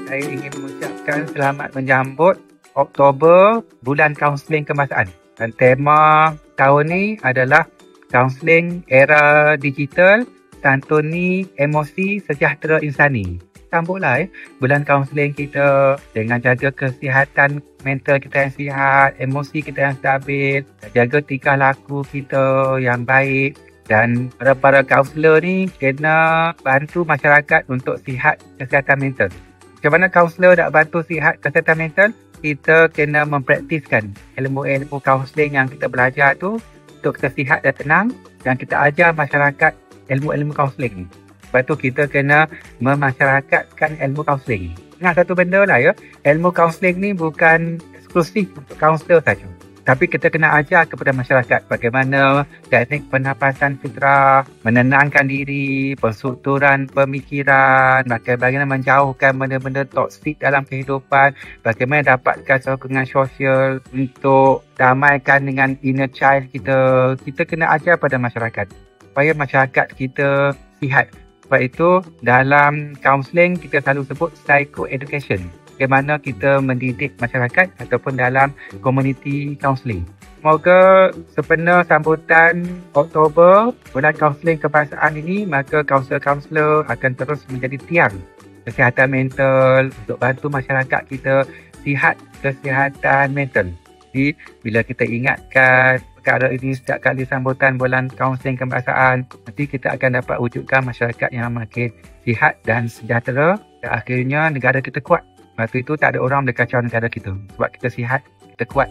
saya ingin mengucapkan selamat menyambut Oktober, bulan kaunseling kebangsaan. Dan tema tahun ni adalah kaunseling era digital, santuni emosi sejahtera insani. Sambutlah bulan kaunseling kita dengan jaga kesihatan mental kita yang sihat, emosi kita yang stabil, jaga tingkah laku kita yang baik. Dan para kaunselor ni kena bantu masyarakat untuk sihat kesihatan mental. Macam mana kaunselor nak bantu sihat kesihatan mental? Kita kena mempraktiskan ilmu-ilmu kaunseling yang kita belajar tu untuk kita sihat dan tenang, dan kita ajar masyarakat ilmu-ilmu kaunseling ni. Sebab tu kita kena memasyarakatkan ilmu kaunseling. Ingat satu benda lah ya, ilmu kaunseling ni bukan eksklusif untuk kaunselor saja. Tapi kita kena ajar kepada masyarakat bagaimana teknik pernafasan fitrah, menenangkan diri, penstrukturan pemikiran, bagaimana menjauhkan benda-benda toksik dalam kehidupan, bagaimana dapatkan sokongan sosial untuk damaikan dengan inner child kita. Kita kena ajar pada masyarakat supaya masyarakat kita sihat. Sebab itu dalam kaunseling kita selalu sebut psycho-education. Bagaimana kita mendidik masyarakat ataupun dalam community counselling. Semoga sempena sambutan Oktober, bulan kaunseling kebangsaan ini, maka kaunselor-kaunselor akan terus menjadi tiang kesihatan mental untuk bantu masyarakat kita sihat kesihatan mental. Jadi, bila kita ingatkan perkara ini setiap kali sambutan bulan kaunseling kebangsaan, nanti kita akan dapat wujudkan masyarakat yang makin sihat dan sejahtera, dan akhirnya negara kita kuat. Waktu itu tak ada orang boleh kacau negara kita. Sebab kita sihat, kita kuat.